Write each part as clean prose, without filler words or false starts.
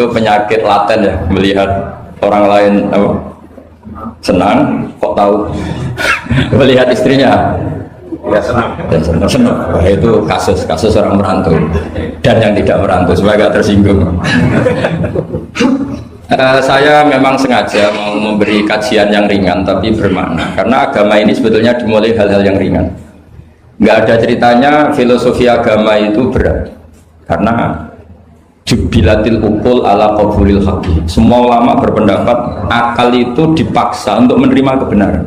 itu penyakit laten ya, melihat orang lain apa, senang, kok tahu melihat istrinya ya senang. Wah, itu kasus orang merantau dan yang tidak merantau supaya gak tersinggung. Saya memang sengaja mau memberi kajian yang ringan tapi bermakna, karena agama ini sebetulnya dimulai hal-hal yang ringan. Nggak ada ceritanya filosofi agama itu berat, karena jubilatil ukul ala qabulil haqi. Semua ulama berpendapat akal itu dipaksa untuk menerima kebenaran.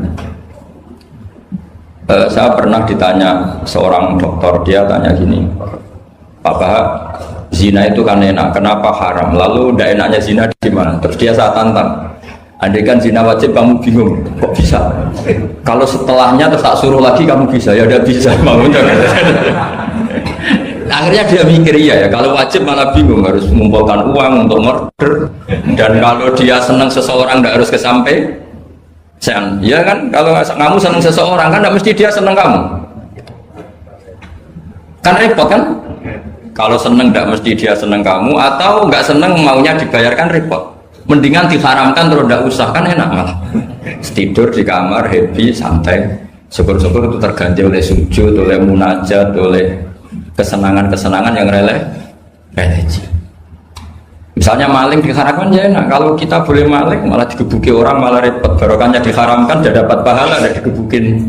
Saya pernah ditanya seorang dokter, dia tanya gini, Pak Bahak, zina itu kan enak, kenapa haram? Lalu tidak enaknya zina di mana? Terus dia saya tantang, andai kan zina wajib kamu bingung, kok bisa? Kalau setelahnya terus tak suruh lagi kamu bisa, ya udah bisa. Akhirnya dia mikir iya ya, kalau wajib malah bingung, harus mengumpulkan uang untuk murder, dan kalau dia senang seseorang tidak harus kesampaian. Ya kan, kalau kamu senang seseorang kan tidak mesti dia senang kamu, kan repot kan? Kalau seneng tidak mesti dia seneng kamu, atau nggak seneng maunya dibayarkan repot. Mendingan diharamkan terus tidak usah, kan enak malah. Tidur di kamar happy santai, syukur-syukur itu terganti oleh sujud, oleh munajat, oleh kesenangan-kesenangan yang religi. Misalnya maling diharamkan ya enak. Kalau kita boleh maling malah digebuki orang malah repot. Barokahnya diharamkan tidak dapat pahala, tidak digebukin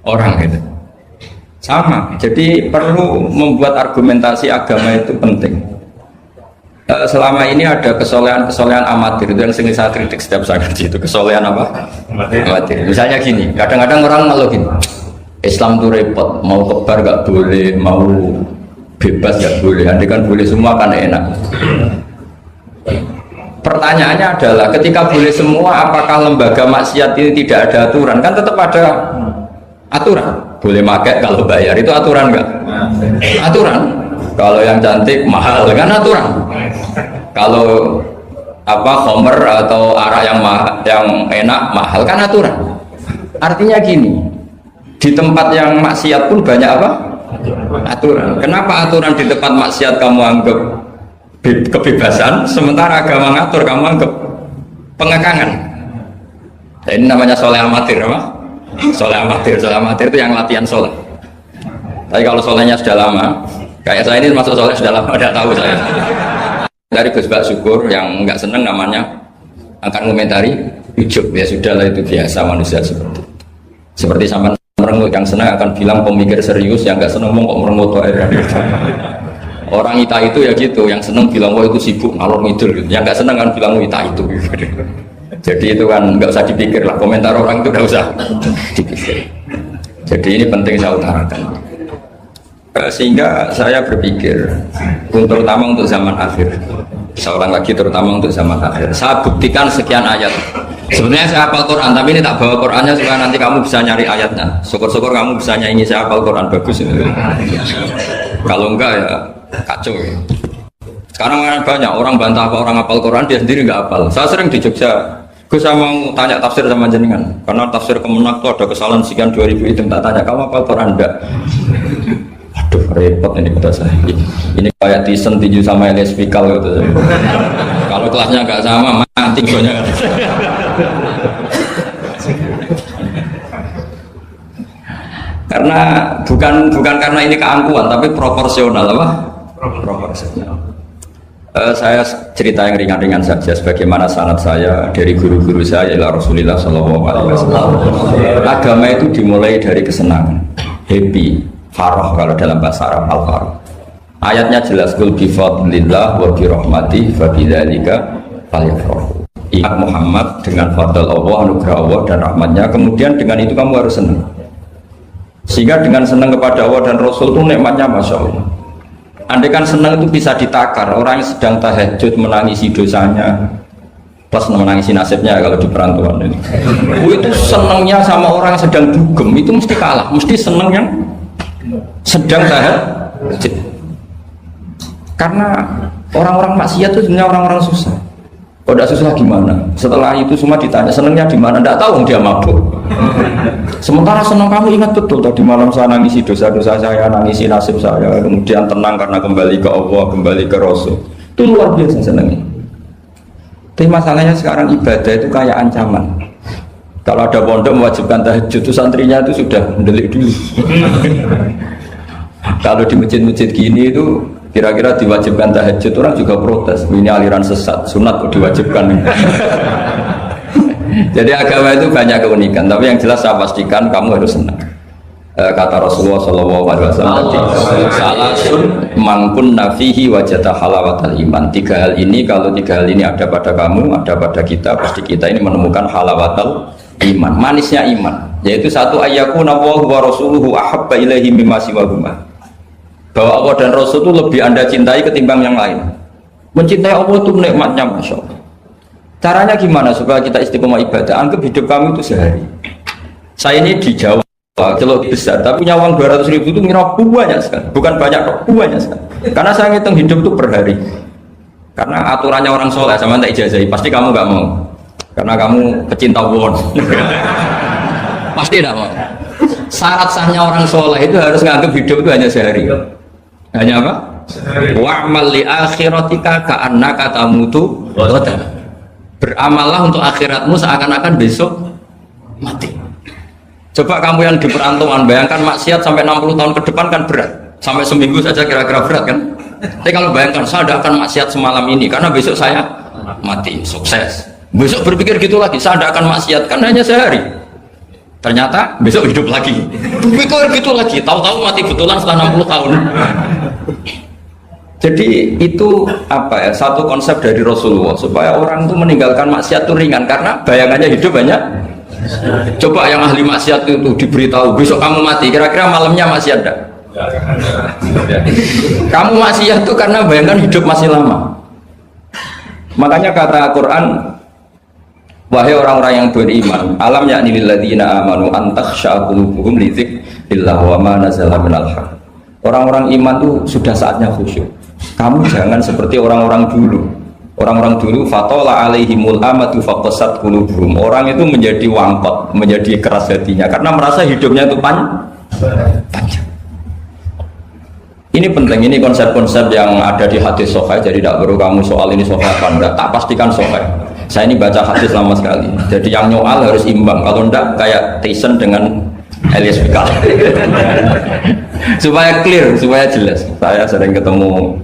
orang gitu. Sama, jadi perlu membuat argumentasi agama itu penting. Selama ini ada kesolehan amatir, itu yang sering saya kritik setiap saya ngaji, itu kesolehan apa? Amatir. Misalnya gini, kadang-kadang orang ngeluh gini, Islam itu repot, mau kebar gak boleh, mau bebas gak boleh, andai kan boleh semua kan enak. Pertanyaannya adalah, ketika boleh semua, apakah lembaga maksiat ini tidak ada aturan? Kan tetap ada aturan. Boleh pakai kalau bayar, itu aturan enggak? Aturan. Kalau yang cantik mahal kan aturan. Kalau apa khomer atau arak yang enak mahal kan aturan. Artinya gini, di tempat yang maksiat pun banyak apa? Aturan. Kenapa aturan di tempat maksiat kamu anggap kebebasan, sementara agama ngatur kamu anggap pengekangan? Ini namanya soleh amatir, apa? Soleh amatir itu yang latihan soleh. Tapi kalau solehnya sudah lama, kayak saya ini masuk soleh sudah lama, tidak tahu saya. Dari Gus Bak Syukur yang nggak seneng namanya akan komentari ujub, ya sudahlah itu biasa manusia seperti sampai merengut. Yang senang akan bilang pemikir serius, yang nggak seneng kok merengut air. Orang ita itu ya gitu, yang seneng bilang wah itu sibuk ngalor ngidul, gitu. Yang nggak seneng kan bilang ita itu. Jadi itu kan nggak usah dipikir lah, komentar orang itu nggak usah dipikir. Jadi ini penting saya utarakan. Sehingga saya berpikir, terutama untuk zaman akhir, seorang lagi terutama untuk zaman akhir, saya buktikan sekian ayat. Sebenarnya saya hafal Quran, tapi ini tak bawa Qurannya supaya nanti kamu bisa nyari ayatnya. Syukur-syukur kamu bisa nyanyi saya hafal Quran, bagus ini. Kalau enggak ya kacau ya. Sekarang banyak orang bantah apa orang hafal Quran, dia sendiri nggak hafal. Saya sering di Jogja, gue sama mau tanya tafsir sama jenengan, karena tafsir Kemenak tuh ada kesalahan sekian 2000 itu, tak tanya kamu hafal Quran enggak? Aduh repot ini kata saya. Ini kayak Tyson tinju sama Elias Pikal gitu. Kalau kelasnya nggak sama mati soalnya. Karena bukan karena ini keangkuhan, tapi proporsional apa? Proporsional. Saya cerita yang ringan-ringan saja, sebagaimana sanad saya dari guru-guru saya ila Rasulullah SAW. Agama itu dimulai dari kesenangan, happy, farah kalau dalam bahasa Arab al-farah. Ayatnya jelas, qul bi fadlillah wa bi rahmatihi fa bidzalika falyafrahu. Ingat Muhammad dengan fadl Allah, anugerah Allah dan rahmatnya, kemudian dengan itu kamu harus senang. Sehingga dengan senang kepada Allah dan Rasul itu nikmatnya Masya Allah. Andai kan senang itu bisa ditakar, orang yang sedang tahajud menangisi dosanya plus menangisi nasibnya kalau di perantauan ini. Itu senangnya sama orang yang sedang dugem itu mesti kalah, mesti senang yang sedang tahajud. Karena orang-orang maksiat itu sebenarnya orang-orang susah. Kalau tidak susah gimana? Setelah itu semua ditanya senangnya di mana? Tidak tahu dia mabuk. Sementara senang kamu ingat betul tadi malam saya nangisi dosa-dosa saya, nangisi nasib saya, kemudian tenang karena kembali ke Allah, kembali ke Rasul. Itu luar biasa senangnya. Tapi masalahnya sekarang ibadah itu kayak ancaman. Kalau ada pondok mewajibkan tahajud, itu santrinya itu sudah mendelik dulu. Kalau di masjid-masjid gini itu kira-kira diwajibkan tahajud, orang juga protes. Ini aliran sesat, sunat kok diwajibkan. Jadi agama itu banyak keunikan, tapi yang jelas saya pastikan kamu harus senang. Kata Rasulullah SAW tadi, salasun mangkun nafihi wajata halawatal iman. Tiga hal ini, kalau tiga hal ini ada pada kamu, ada pada kita, pasti kita ini menemukan halawatal iman, manisnya iman. Yaitu satu, ayyakuna Allahu wa rasuluhu ahabba ilaihi mimma siwahuma. Bahwa Allah dan Rasul itu lebih Anda cintai ketimbang yang lain. Mencintai Allah itu nikmatnya, Masya Allah. Caranya gimana supaya kita istiqomah ibadah? Anggap hidup kamu itu sehari. Saya ini di Jawa, celok besar, tapi punya uang 200.000 itu ngira banyak sekali. Bukan banyak kok, banyak sekali. Karena saya ngitung hidup itu per hari. Karena aturannya orang soleh, sama tak ijazahi, pasti kamu nggak mau. Karena kamu pecinta won. Pasti tidak mau. Syarat sahnya orang soleh itu harus nganggap hidup itu hanya sehari. Hanya apa? Wa'mal li akhiratika ka'annaka tamutu ghadan. Beramallah untuk akhiratmu seakan-akan besok mati. Coba kamu yang di perantauan, bayangkan maksiat sampai 60 tahun ke depan kan berat. Sampai seminggu saja kira-kira berat kan. Tapi kalau bayangkan saya tidak akan maksiat semalam ini karena besok saya mati, sukses. Besok berpikir gitu lagi, saya tidak akan maksiat kan hanya sehari. Ternyata besok hidup lagi. Berpikir gitu lagi, tahu-tahu mati betulan setelah 60 tahun. Jadi itu apa ya, satu konsep dari Rasulullah supaya orang itu meninggalkan maksiat itu ringan karena bayangannya hidup banyak. Coba yang ahli maksiat itu diberitahu besok kamu mati, kira-kira malamnya maksiat enggak? Kamu maksiat itu karena bayangkan hidup masih lama. Makanya kata Quran, wahai orang-orang yang beriman, alam yakni lilladzina amanu an takhsha'a qulubuhum li dzikrillah wa ma nazala minal haq. Orang-orang iman itu sudah saatnya khusyuk. Kamu jangan seperti orang-orang dulu. Orang-orang dulu fatola alaihimul amatu faqasat qulubuhum. Orang itu menjadi wangkot, menjadi keras hatinya karena merasa hidupnya itu panjang. Ini penting, ini konsep-konsep yang ada di hadis sahih. Jadi tidak perlu kamu soal ini sahih apa enggak, tak pastikan sahih. Saya ini baca hadis lama sekali. Jadi yang nyoal harus imbang. Kalau enggak kayak Tyson dengan Elias Pikal. Supaya clear, supaya jelas. Saya sering ketemu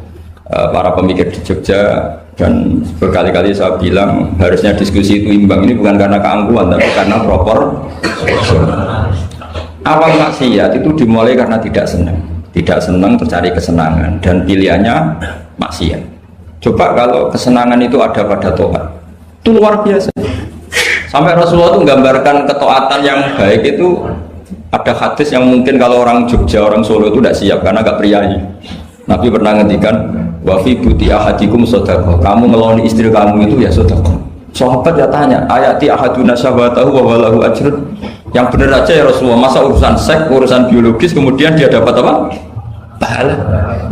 para pemikir di Jogja dan berkali-kali saya bilang harusnya diskusi itu imbang. Ini bukan karena keangkuhan, tapi karena proper. Awal maksiat itu dimulai karena tidak senang tercari kesenangan dan pilihannya maksiat. Coba kalau kesenangan itu ada pada Tuhan, itu luar biasa. Sampai Rasulullah itu menggambarkan ketaatan yang baik itu. Ada hadis yang mungkin kalau orang Jogja, orang Solo itu tidak siap karena agak priayi. Nabi pernah ngendikan, wa fi buti ahadikum shadaqah. Kamu ngeloni istri kamu itu ya sedekah. Sahabat ya tanya, ayati ahaduna syahwatahu wa walahu ajrun. Yang benar aja ya Rasulullah, masa urusan seks, urusan biologis kemudian dia dapat apa? Pahala.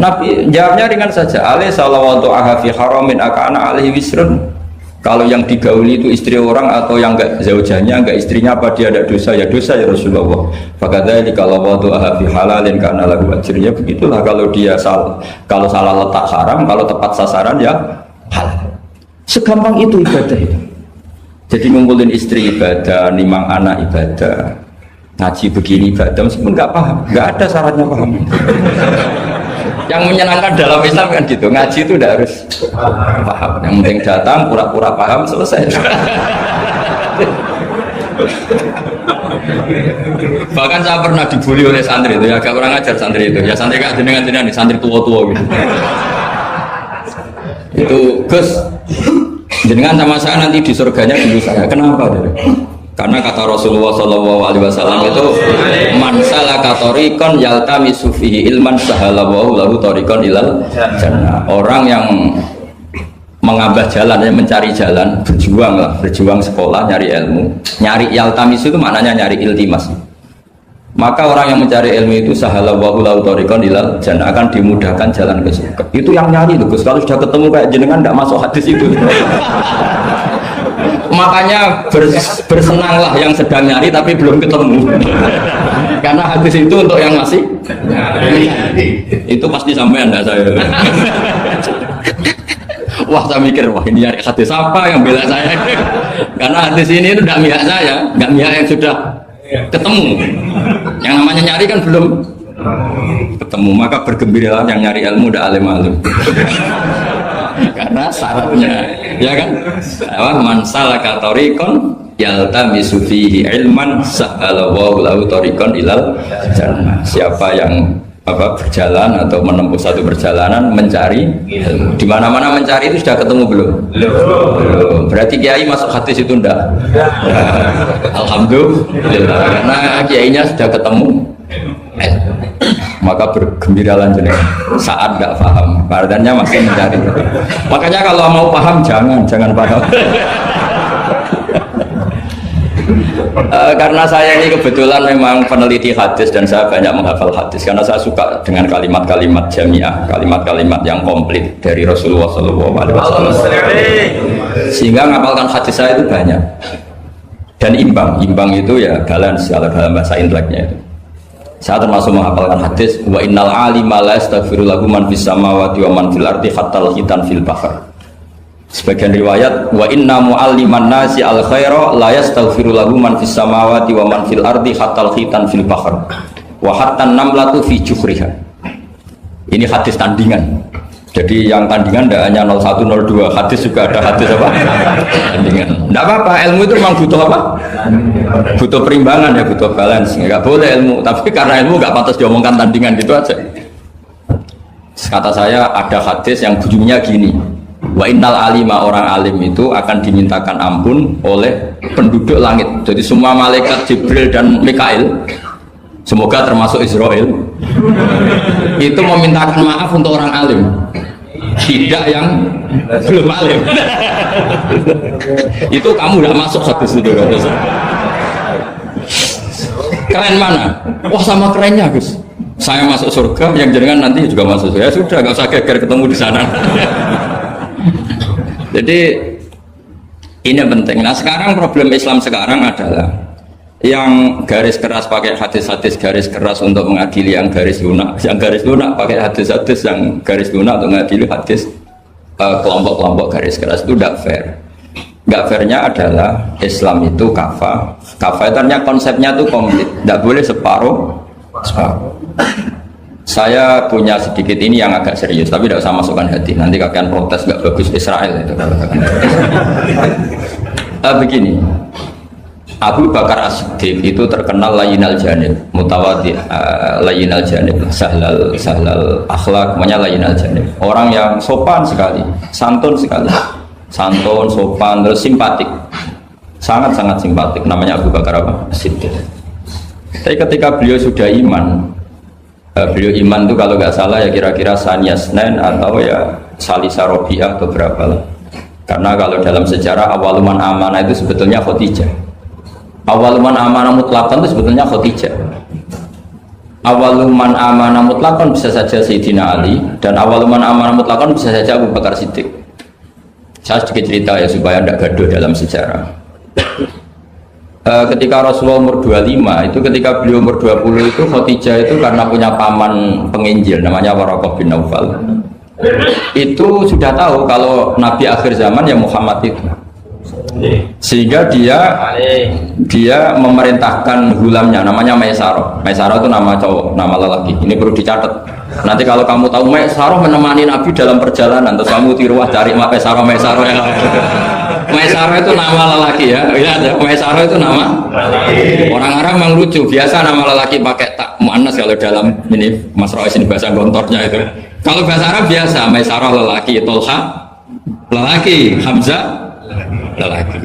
Nabi jawabnya ringan saja, alaihi salawatu aha fi haramin akana alaihi wisrun. Kalau yang digauli itu istri orang atau yang enggak zaujahnya, enggak istrinya, apa dia ada dosa? Ya dosa ya Rasulullah. Fakadzalika kalau waktu ahfi halalin karena lagu ajrnya begitulah kalau dia kalau salah letak haram, kalau tepat sasaran ya halal. Segampang itu ibadah itu. Jadi ngumpulin istri ibadah, nimang anak ibadah, ngaji begini ibadah, meskipun enggak paham, enggak ada syaratnya paham. Yang menyenangkan dalam Islam kan gitu, ngaji itu udah harus paham. Yang penting datang, pura-pura paham, selesai. Bahkan saya pernah dibully oleh santri itu, ya agak kurang ajar santri itu. Ya santri gak jenengan-jenengan nih, santri tua-tua gitu. Itu Gus, jenengan sama saya nanti di surganya dulu saya. Kenapa? Karena kata Rasulullah SAW itu man salaka tariqan yaltamisu fihi ilman sahalallahu lahu tariqan ilal jannah. Orang yang mengambil jalan, yang mencari jalan, berjuang sekolah, nyari ilmu. Nyari yaltamisu itu maknanya nyari iltimas. Maka orang yang mencari ilmu itu sahalallahu lahu tariqan ilal jannah, akan dimudahkan jalan ke surga. Itu yang nyari loh Gus. Kalau sudah ketemu kayak jenengan enggak masuk hadis itu. Makanya bersenanglah yang sedang nyari tapi belum ketemu. Karena hadis itu untuk yang masih nyari. Itu pasti sampai Anda saya. Wah saya mikir, wah ini nyari hadis apa yang bela saya? Karena hadis ini itu tidak mihak saya, nggak mihak yang sudah ketemu. Yang namanya nyari kan belum ketemu, maka bergembiralah yang nyari ilmu udah alim-alim. Karena syaratnya, ya kan? Man salaka tariqan yaltamisu fihi ilman sahhalallahu lahu tariqan ilal jannah. Siapa yang berjalan atau menempuh satu perjalanan mencari ilmu. Di mana-mana mencari itu sudah ketemu belum? Belum. Berarti kiai masuk hadis itu enggak? Alhamdulillah. Karena kiainya sudah ketemu. Maka bergembiralah jenengan saat enggak paham. Artinya masih mencari. Makanya kalau mau paham jangan paham. Karena saya ini kebetulan memang peneliti hadis dan saya banyak menghafal hadis karena saya suka dengan kalimat-kalimat jamiah, kalimat-kalimat yang komplit dari Rasulullah SAW. Sehingga ngapalkan hadis saya itu banyak dan imbang itu ya balance kalau dalam bahasa inteleknya itu. Saya termasuk menghafalkan hadis wa innal alima la yastaghfiru lahu man fis samawati wa man fil ardi hatta al-hitan fil bahr. Sebagian riwayat wa inna mu'alliman nasi al khaira la yastaghfiru lahu man fis samawati wa man fil ardi hatta al khitan fil bahr wa hatta namlatu fi juhriha. Ini hadis tandingan. Jadi yang tandingan tidak hanya 01 02, hadis juga ada hadis apa? Tandingan. Tidak apa-apa, ilmu itu memang butuh apa? Butuh perimbangan ya, butuh balance. Enggak boleh ilmu, tapi karena ilmu enggak pantas diomongkan tandingan gitu aja. Kata saya ada hadis yang bunyinya gini. Wa innal alima, orang alim itu akan dimintakan ampun oleh penduduk langit. Jadi semua malaikat Jibril dan Mikail, semoga termasuk Israel, itu memintakan maaf untuk orang alim, tidak yang belum alim. Itu kamu tidak masuk hadis itu. Keren mana? Wah sama kerennya Gus. Saya masuk surga, yang jenengan nanti juga masuk surga. Ya sudah, nggak usah geger ketemu di sana. Jadi ini penting. Nah sekarang problem Islam sekarang adalah yang garis keras pakai hadis-hadis garis keras untuk mengadili yang garis lunak pakai hadis-hadis yang garis lunak untuk mengadili hadis kelompok-kelompok garis keras. Itu tidak fair. Nggak fairnya adalah Islam itu kafah itu artinya konsepnya itu komplit, tidak boleh separuh. Saya punya sedikit ini yang agak serius, tapi tidak usah masukkan hati. Nanti kalian protes nggak bagus Israel itu. Begini, Abu Bakar As-Siddiq itu terkenal layyinal janib, mutawadi, layyinal janib, sahlal akhlak, namanya layyinal janib. Orang yang sopan sekali, santun sekali, santun, sopan, terus simpatik, sangat-sangat simpatik. Namanya Abu Bakar As-Siddiq. Tapi ketika beliau sudah iman, beliau iman itu kalau nggak salah ya kira-kira Saniyah Snen atau ya Salisa Robiah beberapa lah. Karena kalau dalam sejarah awaluman amanah itu sebetulnya Khadijah. Awaluman amanah mutlakon itu sebetulnya Khadijah. Awaluman amanah mutlakon bisa saja Sayyidina Ali, dan awaluman amanah mutlakon bisa saja Abu Bakar Siddiq. Saya sedikit cerita ya supaya tidak gaduh dalam sejarah. Ketika Rasulullah umur 25 itu, ketika beliau umur 20 itu Khadijah itu karena punya paman penginjil namanya Waraqah bin Naufal, itu sudah tahu kalau Nabi akhir zaman ya Muhammad itu, sehingga dia memerintahkan gulamnya namanya Maisarah. Maisarah itu nama cowok, nama lelaki. Ini perlu dicatat. Nanti kalau kamu tahu Maisarah menemani Nabi dalam perjalanan, terus kamu tiruah cari Maisarah yang Maisarah itu nama lelaki ya. Maisarah itu nama orang Arab memang lucu. Biasa nama lelaki pakai tak muannas kalau dalam ini Mas Rois ini bahasa gontornya itu. Kalau bahasa Arab biasa Maisarah lelaki, Tolha lelaki, Hamzah lelaki.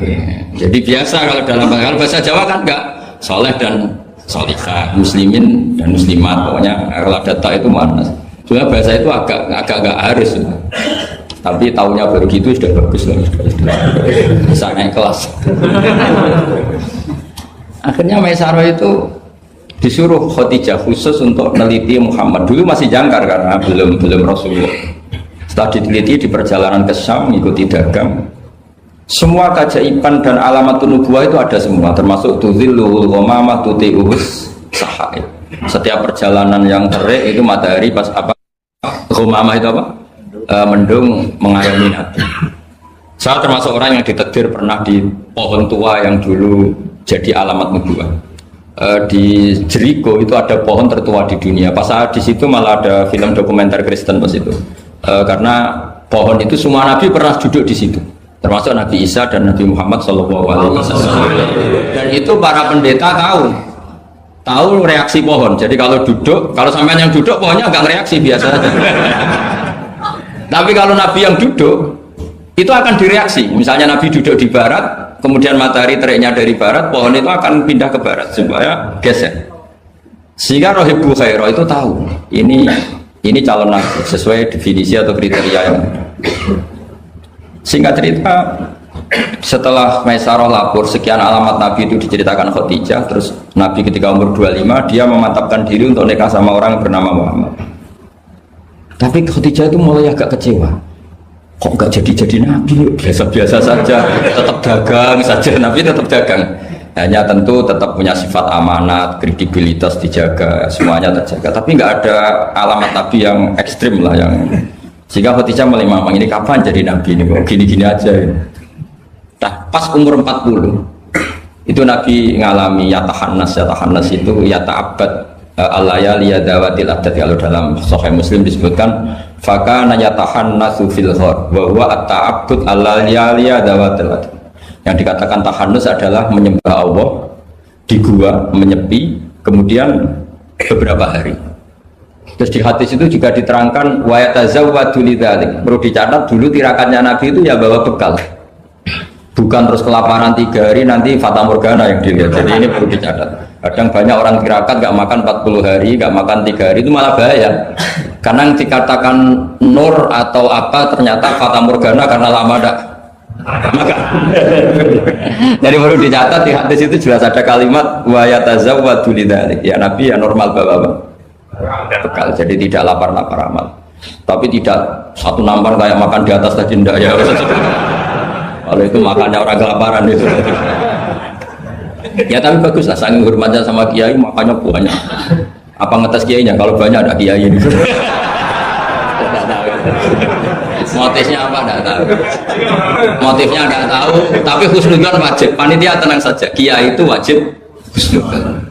Jadi biasa kalau dalam bahasa Jawa kan enggak soleh dan solihah, muslimin dan muslimat. Pokoknya kalau ada tak itu muannas. Sebenarnya bahasa itu agak harus. Tapi tahunya baru gitu sudah bagus lah, bisa naik kelas. Akhirnya Maisarah itu disuruh Khadijah khusus untuk meneliti Muhammad. Dulu masih jangkar karena belum Rasulullah. Setelah diteliti di perjalanan ke Syam, mengikuti dagang, semua keajaiban dan alamat nubuwah itu ada semua, termasuk tuzilluhul ghamamah tuti'uhus sahaib. Setiap perjalanan yang terik itu matahari pas apa? Ghamamah itu apa? mendung mengayomi Nabi. Saya termasuk orang yang ditakdir pernah di pohon tua yang dulu jadi alamat nubuwah. Di Jericho itu ada pohon tertua di dunia. Pas saat di situ malah ada film dokumenter Kristen pas itu. Karena pohon itu semua nabi pernah duduk di situ, termasuk Nabi Isa dan Nabi Muhammad SAW. Dan itu para pendeta tahu reaksi pohon. Jadi kalau duduk, kalau sampean yang duduk pohonnya agak reaksi biasa saja. Tapi kalau nabi yang duduk itu akan direaksi. Misalnya Nabi duduk di barat, kemudian matahari teriknya dari barat, pohon itu akan pindah ke barat supaya geser. Sehingga Rohibu Khairah itu tahu ini calon Nabi sesuai definisi atau kriteria yang. Singkat cerita, setelah Maisarah lapor sekian alamat Nabi itu diceritakan Khadijah, terus Nabi ketika umur 25 dia memantapkan diri untuk nikah sama orang bernama Muhammad. Tapi Khadijah itu mulai agak kecewa. Kok nggak jadi Nabi, biasa-biasa saja, tetap dagang saja, Nabi tetap dagang. Hanya tentu tetap punya sifat amanat, kredibilitas dijaga, semuanya terjaga. Tapi nggak ada alamat Nabi yang ekstrim lah yang. Sehingga Khadijah mulai mamang ini kapan jadi Nabi ini, kok gini-gini aja. Nah, pas umur 40 itu Nabi ngalami yatahannas itu yata'abbad al-layali yadawatil abdad. Kalau dalam Sahih Muslim disebutkan fakana yatahannasu fil ghar wa huwa at-ta'abbud al-layali yadawatil abdad. Yang dikatakan tahannus adalah menyembah Allah di gua, menyepi, kemudian beberapa hari. Terus di hadis itu juga diterangkan wa yatazawwadu lidzalik. Perlu dicatat dulu tirakannya Nabi itu ya bawa bekal. Bukan terus kelaparan 3 hari nanti fata morgana yang dilihat. Jadi ini perlu dicatat. Kadang banyak orang tirakat gak makan 40 hari, gak makan 3 hari, itu malah bahaya. Karena yang dikatakan nur atau apa ternyata fata morgana karena lama dak makan. Jadi perlu dicatat di hadis itu jelas ada kalimat wa yatazawwadu lidzalik. Ya Nabi ya normal bawa bekal. Jadi tidak lapar-lapar amal. Tapi tidak satu nampan kayak makan di atas tadi ndak ya. Kalau itu makannya orang kelaparan itu. Ya tapi bagus lah, saking hormatnya sama kiai makannya banyak. Apa ngetes kiainya? Kalau banyak ada kiai ini. Motifnya apa enggak tahu. Motifnya enggak tahu, tapi husnudzon wajib. Panitia tenang saja, kiai itu wajib husnudzon.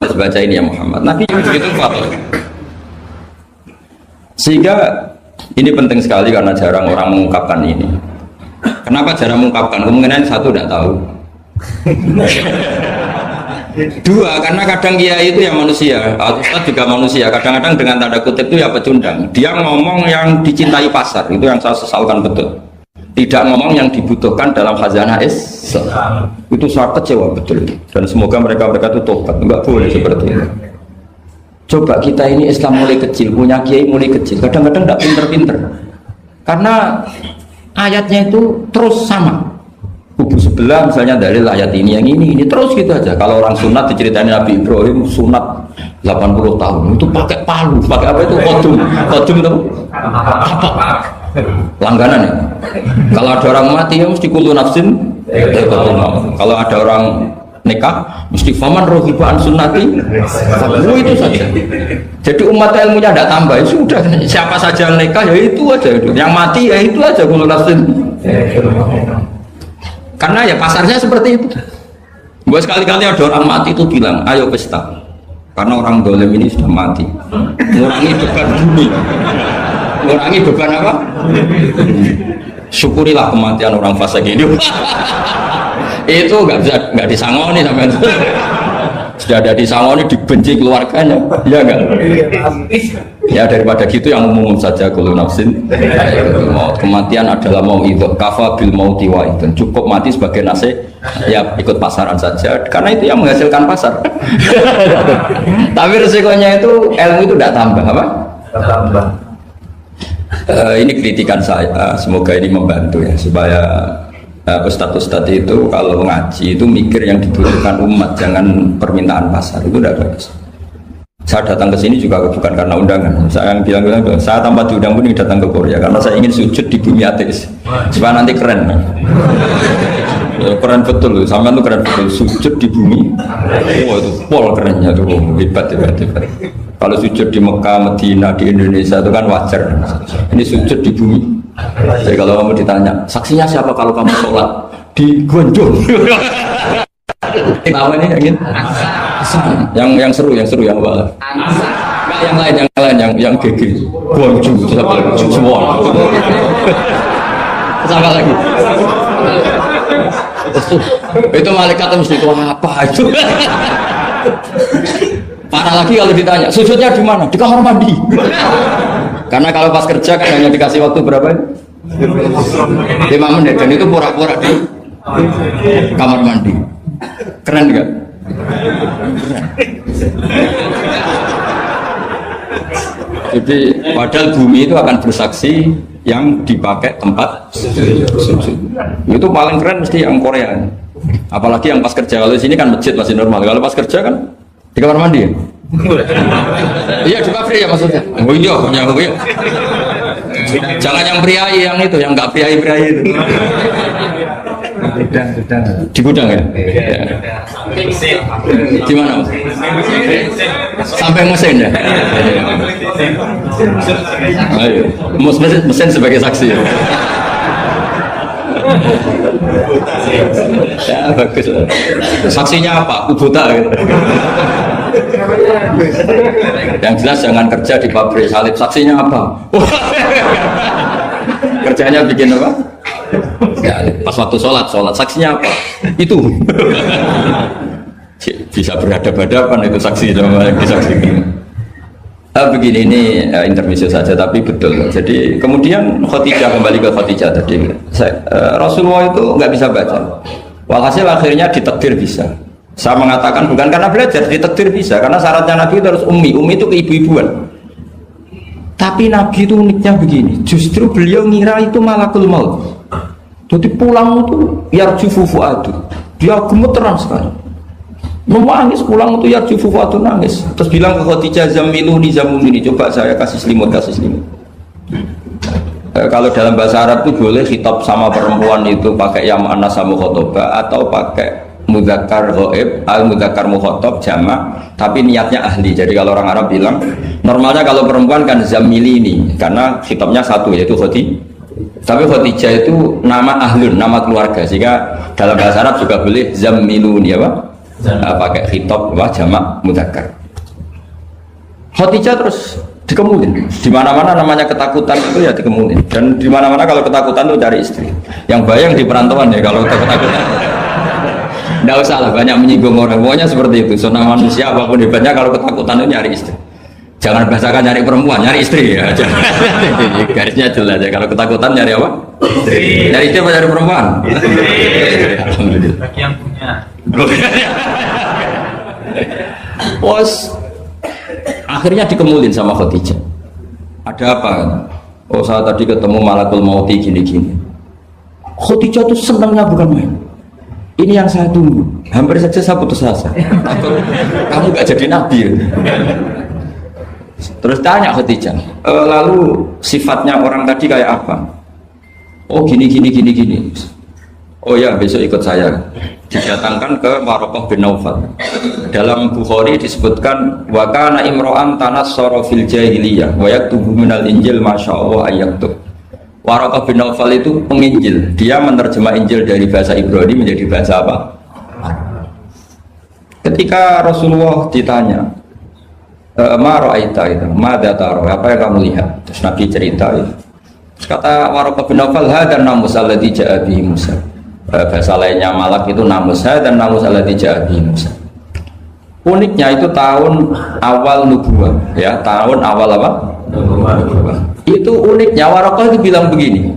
Harus baca ini ya Muhammad. Nabi begitu Pak. Sehingga ini penting sekali karena jarang orang mengungkapkan ini. Kenapa jarang mengungkapkan? Kemungkinan satu tidak tahu. Dua, karena kadang kiai itu ya manusia, Ustaz juga manusia. Kadang-kadang dengan tanda kutip itu ya pecundang. Dia ngomong yang dicintai pasar, itu yang saya sesalkan betul. Tidak ngomong yang dibutuhkan dalam khazanah Islam. Itu saya kecewa betul. Dan semoga mereka itu tobat. Enggak boleh seperti itu. Coba kita ini Islam mulai kecil, punya kiai mulai kecil. Kadang-kadang tidak pinter-pinter. Karena ayatnya itu terus sama. Kubu sebelah misalnya dalil ayat ini yang ini terus gitu aja. Kalau orang sunat diceritain Nabi Ibrahim sunat 80 tahun itu pakai palu, pakai apa itu kodum itu apa langganan ya. Kalau ada orang mati ya mesti kullu nafsin. Kalau ada orang nikah mesti faman rohibaan sunnati. Itu saja. Jadi umat ilmunya tidak tambah, ya sudah siapa saja yang nikah ya itu aja itu. Yang mati ya itu aja kullu nafsin. Karena ya pasarnya seperti itu. Buat sekali-kali ada orang mati itu bilang, ayo pesta. Karena orang dolim ini sudah mati. Ngurangi beban bumi. Ngurangi beban apa? Syukurilah kematian orang fasik ini. Itu nggak disangoni sama itu. Sudah ada disangoni dibenci keluarganya, ya enggak? Ya daripada gitu yang umum saja kullu nafsin maut. Kematian adalah mau itu kafa bil mauti wa itu cukup mati sebagai nasihat ya ikut pasaran saja karena itu yang menghasilkan pasar. Tapi resikonya itu ilmu itu tidak tambah apa? Tambah. Ini kritikan saya, semoga ini membantu ya supaya ustadz-ustadz itu kalau ngaji itu mikir yang dibutuhkan umat, jangan permintaan pasar, itu tidak bagus. Saya datang ke sini juga bukan karena undangan. Saya yang bilang saya tanpa diundang pun datang ke Korea karena saya ingin sujud di bumi ateis supaya nanti keren. Keren betul, sama itu keren betul, sujud di bumi. Oh itu pol kerennya tuh, hebat. Kalau sujud di Mekah, Medina, di Indonesia itu kan wajar. Ini sujud di bumi. Jadi kalau kamu ditanya, saksinya siapa kalau kamu sholat di Gonjong? Tahu ini yang seru yang apa? Enggak yang lain yang GG. Gonjong semua. Sama lagi. Itu malaikat mesti itu apa itu? Parah lagi kalau ditanya, sujudnya di mana? Di kamar mandi. Karena kalau pas kerja kan hanya dikasih waktu berapa? 5 menit dan itu pura-pura di kamar mandi. Keren nggak? Jadi padahal bumi itu akan bersaksi yang dipakai tempat sujud. Itu paling keren mesti yang Korea. Apalagi yang pas kerja. Kalau di sini kan masjid masih normal. Kalau pas kerja kan di kamar mandi ya? Iya di pabrik ya maksudnya. Oh iya. Jangan yang priai yang itu, yang nggak priai itu. Di gudang ya? Di mana? Sampai mesin ya? Ayo, mesin sebagai saksi ya? Ya bagus. Saksinya apa? Kubuta gitu. Yang jelas jangan kerja di pabrik salib. Saksinya apa? Kerjanya bikin apa? Ya, pas waktu sholat saksinya apa? Itu bisa berhadapan-hadapan itu saksi sama yang disaksikan. Begini ini intermezzo saja tapi betul. Jadi kemudian Khadijah kembali ke Khadijah tadi. Rasulullah itu nggak bisa baca. Walhasil akhirnya ditakdir bisa. Saya mengatakan bukan karena belajar, ditakdir bisa. Karena syaratnya Nabi itu harus ummi. Ummi itu keibu-ibuan. Tapi Nabi itu uniknya begini. Justru beliau ngira itu malakul maut. Jadi pulang itu yarju fufu'adu. Dia gemeteran sekali. Nangis pulang itu yarju fufu'adu nangis. Terus bilang ke Khadijah zamiluni zamiluni. Coba saya kasih selimut. Kalau dalam bahasa Arab itu boleh khitab sama perempuan itu pakai yang mu'annas sama khotoba atau pakai mudzakkar ghaib al mudzakkar mukhatab jamak tapi niatnya ahli. Jadi kalau orang Arab bilang normalnya kalau perempuan kan zamili ini karena khitabnya satu yaitu Khadijah. Tapi Khadijah itu nama ahlun, nama keluarga. Sehingga dalam bahasa Arab juga boleh zamiluni apa? Pakai khitab jamak mudzakkar. Khadijah terus dikemulin. Di mana-mana namanya ketakutan itu ya dikemulin. Dan di mana-mana kalau ketakutan itu cari istri. Yang bayang di perantauan ya kalau ketakutan. Tidak usah lah banyak menyinggung orang. Pokoknya seperti itu. Sunnah manusia apapun hebatnya kalau ketakutan itu nyari istri. Jangan bahasakan nyari perempuan, nyari istri ya. Garisnya jelas ya. Kalau ketakutan nyari apa? Istri. Nyari istri apa nyari perempuan? Istri. Alhamdulillah. Bagi yang punya. Bos. Akhirnya dikemulin sama Khadijah. Ada apa? Oh saya tadi ketemu malakul mauti gini-gini. Khadijah itu senangnya bukan main. Ini yang saya tunggu. Hampir saja saya putus asa. Kamu gak jadi nabi ya? Terus tanya Khadijah, lalu sifatnya orang tadi kayak apa? Oh gini. Oh ya besok ikut saya. Didatangkan ke Waraqah bin Naufal. Dalam Bukhari disebutkan wa kana imro'an tanassara fil jahiliyah wa yaktubu minal injil masyaallah ayaktub. Waraqah bin Naufal itu penginjil. Dia menerjemah Injil dari bahasa Ibrani menjadi bahasa apa? Ketika Rasulullah ditanya, ma ra'aita itu, madza tara? Apa yang kamu lihat? Terus Nabi cerita itu. Terus kata Waraqah bin Naufal, hadan namus alladzi ja'a bihi Musa. Bahasa lainnya malak itu namus, hadan namus alladzi ja'a bihi Musa. Uniknya itu tahun awal nubuwah, ya, tahun awal apa? Nubuwah. Itu uniknya Waraqah itu bilang begini.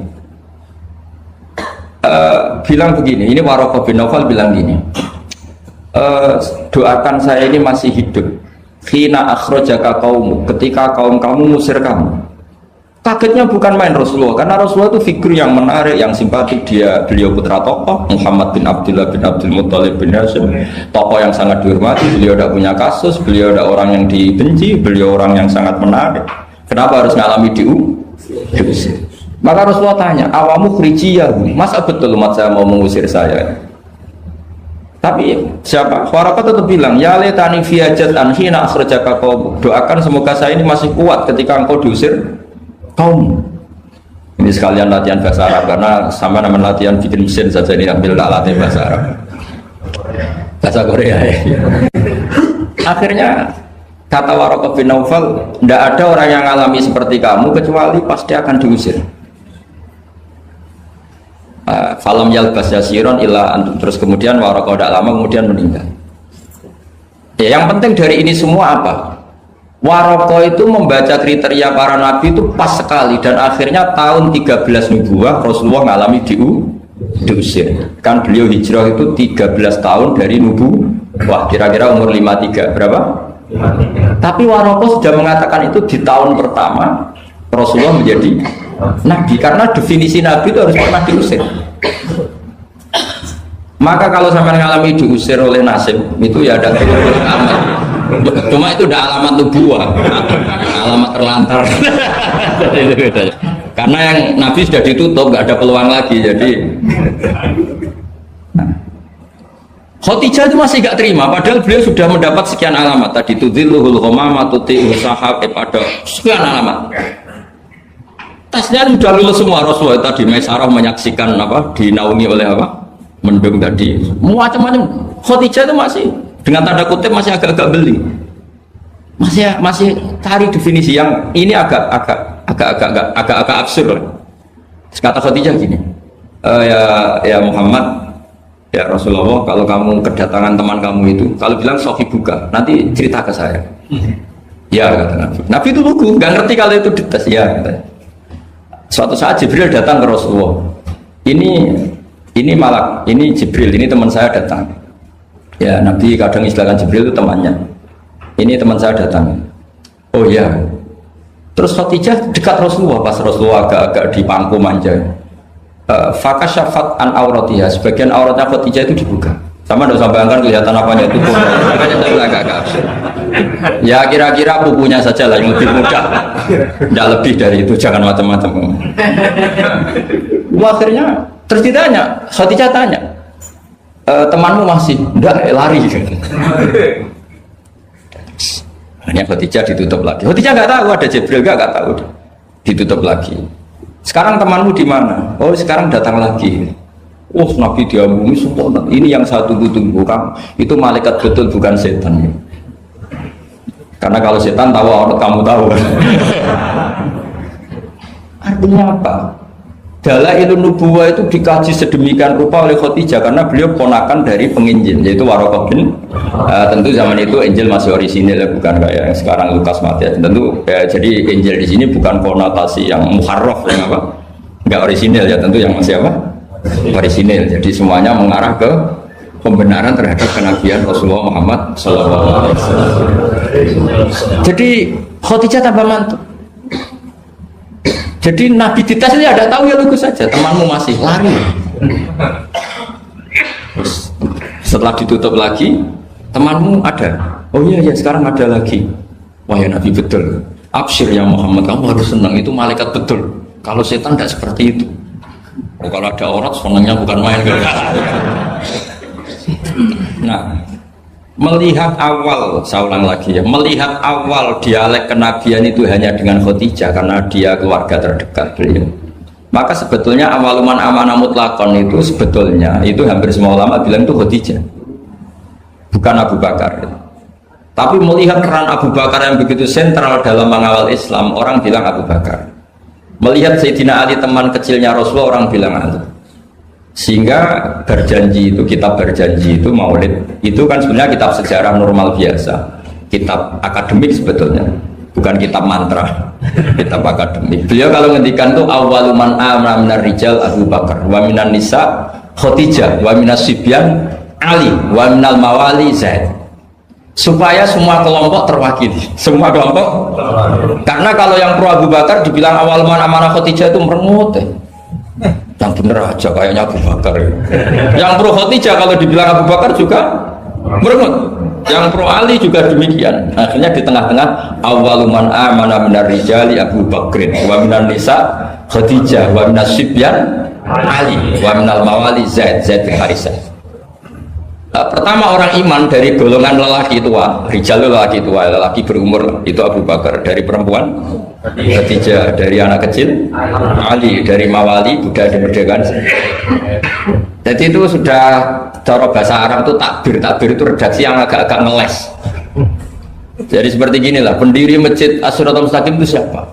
Ini Waraqah bin Naufal bilang gini. Doakan saya ini masih hidup. Khina akhrajaka qaumuk, ketika kaum kamu ngusir kamu. Kagetnya bukan main Rasulullah, karena Rasulullah itu figur yang menarik, yang simpatik. Beliau putra tokoh Muhammad bin Abdullah bin Abdul Muttalib bin Hashim, tokoh yang sangat dihormati. Beliau tidak punya kasus, beliau tidak orang yang dibenci, beliau orang yang sangat menarik. Kenapa harus ngalami diusir? Maka Rasulullah tanya, awamu khrijiyah, masa betul umat saya mau mengusir saya? Tapi siapa? Waraqah tetap bilang, ya letani fiyajat anhina akhrajaka qaum. Doakan semoga saya ini masih kuat ketika engkau diusir kaum. Ini sekalian latihan bahasa Arab karena sama nama latihan bikin mesin saja ini ambil latih bahasa Arab. Bahasa Korea ya. Akhirnya kata Waraqah bin Naufal, tidak ada orang yang alami seperti kamu kecuali pasti akan diusir. Falam yalbas yasiron illa antum, terus kemudian Waraqah tidak lama kemudian meninggal. Ya, yang penting dari ini semua apa? Waraqah itu membaca kriteria para nabi itu pas sekali dan akhirnya tahun 13 nubuwah Rasulullah mengalami diusir. Kan beliau hijrah itu 13 tahun dari nubuwah, kira-kira umur 53 berapa? 53. Tapi Waraqah sudah mengatakan itu di tahun pertama Rasulullah menjadi nabi, karena definisi nabi itu harus pernah diusir. Maka kalau sampai mengalami diusir oleh nasib itu ya ada amat. Cuma itu udah alamat nubuwah, alamat terlantar. Karena yang nabi sudah ditutup, nggak ada peluang lagi. Jadi Khadijah itu masih gak terima, padahal beliau sudah mendapat sekian alamat tadi, tudzilluhul ghamama tuti'u sahab, pada sekian alamat. Tasnya sudah lulus semua. Rasulullah tadi Maisarah menyaksikan apa, dinaungi oleh apa, mendung tadi, macam-macam. Khadijah itu masih dengan tanda kutip masih agak-agak beli, masih cari definisi yang ini agak absurd. Kata Khadijah gini, ya Muhammad, ya Rasulullah, kalau kamu kedatangan teman kamu itu, kalau bilang Sofi buka, nanti cerita ke saya. Ya kata Nabi. Nabi itu lugu, nggak ngerti kalau itu dites. Ya katanya. Suatu saat Jibril datang ke Rasulullah. Ini malak, ini Jibril, ini teman saya datang. Ya Nabi kadang istilahkan Jibril itu temannya. Ini teman saya datang. Oh ya. Terus Khadijah dekat Rasulullah, pas Rasulullah agak-agak dipangku manja. Fakasyafat an auratiha, sebagian auratnya Khadijah itu dibuka. Sama tidak usah bayangkan kelihatan apanya itu. Makanya saya agak absurd. Ya kira-kira bukunya saja lah yang lebih mudah. Tidak lebih dari itu, jangan macam-macam. Akhirnya terus ditanya, Khadijah tanya, temanmu masih? Tidak, lari. Akhirnya Khadijah ditutup lagi. Khadijah nggak tahu ada Jibril, nggak tahu. Ditutup lagi. Sekarang temanmu di mana? Oh sekarang datang lagi. Oh Nabi diambungi sempurna. Ini yang saya tunggu-tunggu, kan? Itu malaikat betul, bukan setan. Karena kalau setan tahu orang kamu tahu. Artinya apa? Dalailun nubuwah itu dikaji sedemikian rupa oleh Khadijah karena beliau ponakan dari penginjil, yaitu Waraqah bin. Tentu zaman itu Injil masih orisinil, bukan kayak yang sekarang Lukas Matius. Tentu jadi Injil di sini bukan konotasi yang muharraf, yang apa? Enggak orisinil ya, tentu yang masih apa? Orisinil. Jadi semuanya mengarah ke pembenaran terhadap kenabian Rasulullah Muhammad SAW. Jadi Khadijah tambah mantap. Jadi Nabi dites ini ada tahu ya, lugu saja. Temanmu masih lari. Setelah ditutup lagi, temanmu ada. Oh iya ya, sekarang ada lagi. Wah ya Nabi betul. Absyir ya Muhammad, kamu harus senang, itu malaikat betul. Kalau setan tidak seperti itu. Oh, kalau ada orang senangnya bukan main. Nah, melihat awal, saya ulang lagi ya, melihat awal dialek kenabian itu hanya dengan Khadijah karena dia keluarga terdekat beliau. Maka sebetulnya awaluman amanah mutlakon itu sebetulnya itu hampir semua ulama bilang itu Khadijah, bukan Abu Bakar. Tapi melihat peran Abu Bakar yang begitu sentral dalam mengawal Islam, orang bilang Abu Bakar. Melihat Sayyidina Ali teman kecilnya Rasulullah, orang bilang Ali. Sehingga berjanji itu, kitab berjanji itu, maulid itu kan sebenarnya kitab sejarah normal biasa, kitab akademik sebetulnya, bukan kitab mantra. Kitab akademik. Beliau kalau ngendikan tuh awaluman amana minar rijal Abu Bakar, wa minan nisa Khadijah, wa minas sibyan Ali, wa minal mawali Zaid. Supaya semua kelompok terwakili, semua kelompok. Karena kalau yang pro Abu Bakar dibilang awal amanah Khadijah itu merengut. Yang bener aja kayaknya Abu Bakar. Yang pro Khadijah kalau dibilang Abu Bakar juga merengut. Yang pro Ali juga demikian. Akhirnya di tengah-tengah awaluman amana minar rijali Abu Bakrin, wa minan nisa Khadijah, wa minas sibyan Ali, wa minal mawali Zaid bin Harisah. Pertama orang iman dari golongan lelaki tua, rijal lelaki tua, lelaki berumur itu Abu Bakar, dari perempuan Khadijah, dari anak kecil Ali, dari mawali budak dimerdekakan. Jadi itu sudah cara bahasa Arab itu takbir itu redaksi yang agak-agak ngeles. Jadi seperti ginilah, pendiri masjid As-Siratal Mustaqim itu siapa?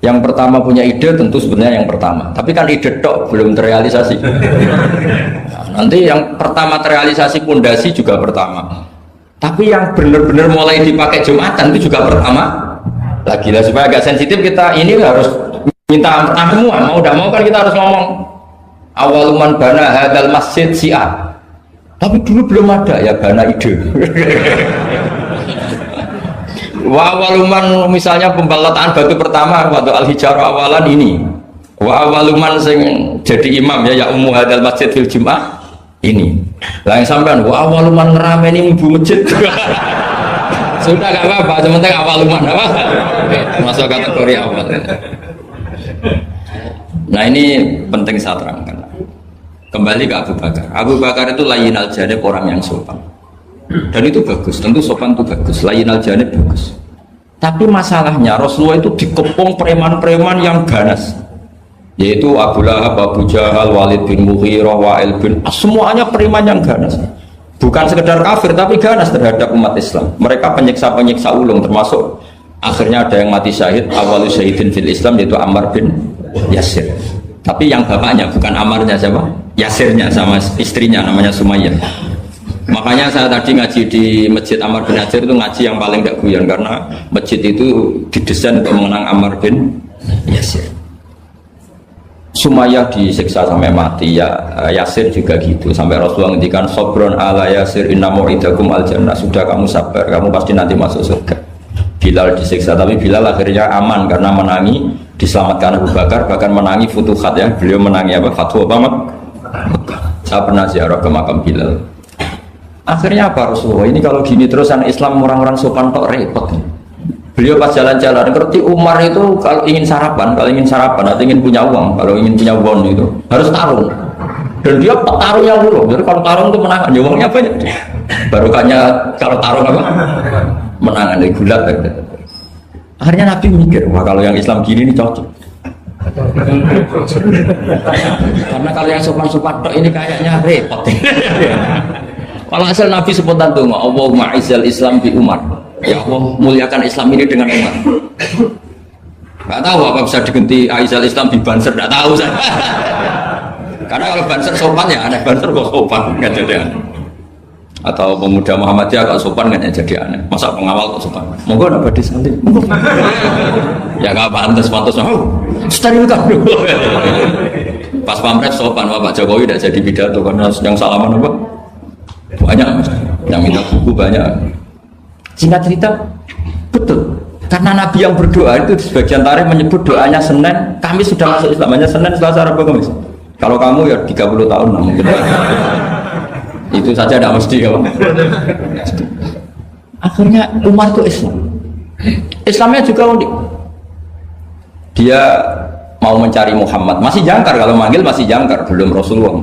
Yang pertama punya ide tentu sebenarnya yang pertama, tapi kan ide tok belum terrealisasi. Nah, nanti yang pertama terrealisasi pondasi juga pertama, tapi yang benar-benar mulai dipakai Jumatan itu juga pertama. Lagi-lagi supaya agak sensitif kita ini harus minta semua, mau udah mau kan kita harus ngomong awaluman bana hadal masjid si'ah, tapi dulu belum ada ya bana ide. Wa awaluman misalnya pembalataan batu pertama waktu al-hijarah awalan ini, wa awaluman sing jadi imam ya ummu hadal masjid fil jum'ah ini lah yang sampean wa awaluman ngerameni ibu masjid. Sudah gak apa-apa, sementing awaluman apa masuk kategori awal. Nah ini penting saya terangkan. Kembali ke Abu Bakar. Abu Bakar itu layyinal janib, orang yang sopan. Dan itu bagus, tentu sopan itu bagus, layyinal janib bagus. Tapi masalahnya Rasulullah itu dikepung preman-preman yang ganas, yaitu Abu Lahab, Abu Jahal, Walid bin Mughirah, Wa'il bin semuanya preman yang ganas. Bukan sekedar kafir tapi ganas terhadap umat Islam. Mereka penyiksa-penyiksa ulung, termasuk akhirnya ada yang mati syahid, awalul syahidin fil Islam, yaitu Ammar bin Yasir. Tapi yang bapaknya bukan Ammarnya, siapa? Yasirnya, sama istrinya namanya Sumayyah. Makanya saya tadi ngaji di masjid Ammar bin Yasir itu ngaji yang paling gak guyon, karena masjid itu didesain untuk mengenang Ammar bin Yasir. Sumayyah disiksa sampai mati, ya Yasir juga gitu, sampai Rasulullah ngendikan sobron ala Yasir inna mu'idakum al jannah, sudah kamu sabar, kamu pasti nanti masuk surga. Bilal disiksa, tapi Bilal akhirnya aman karena menangi, diselamatkan Abu Bakar, bahkan menangi futuhat ya, beliau menangi apa? Fatwa apa? Saya pernah ziarah ke makam Bilal. Akhirnya apa Rasulullah? Ini kalau gini terus anak Islam orang-orang sopan kok repot. Beliau pas jalan-jalan ngerti Umar itu kalau ingin sarapan atau ingin punya uang, kalau ingin punya bon itu harus tarung. Dan dia petarung yang dulu. Jadi kalau tarung itu menangan, ya uangnya banyak. Barokahnya kalau tarung apa? Menangan dari gulat. Akhirnya Nabi mikir, wah kalau yang Islam gini ini cocok. Karena kalau yang sopan-sopan ini kayaknya repot. Kalau asal Nabi spontan tuh, Allahumma izzal Islam bi Umar. Ya Allah, muliakan Islam ini dengan Umar. Gak tahu apa bisa diganti Aizal Islam di Banser, gak tahu saya. Karena kalau Banser sopan ya aneh, Banser kok sopan, nggak jadi aneh. Atau pemuda Muhammadiyah kalau sopan nggak jadi aneh. Masa pengawal kok sopan? Monggo nak badhe santai. Ya nggak pantas, sterilkan dulu. Pas pamret sopan, Pak Jokowi tidak jadi pidato karena yang salaman apa? Banyak, yang minta buku banyak. Singkat cerita, betul. Karena Nabi yang berdoa itu di sebagian tarikh menyebut doanya Senin, Kamis sudah masuk Islam, hanya Senin, Selasa, Rabu, Kamis. Kalau kamu ya 30 tahun lah mungkin. Itu saja tidak mesti ya, Pak. Akhirnya Umar itu Islam. Islamnya juga unik. Dia mau mencari Muhammad, masih jangkar, kalau manggil masih jangkar, belum Rasulullah.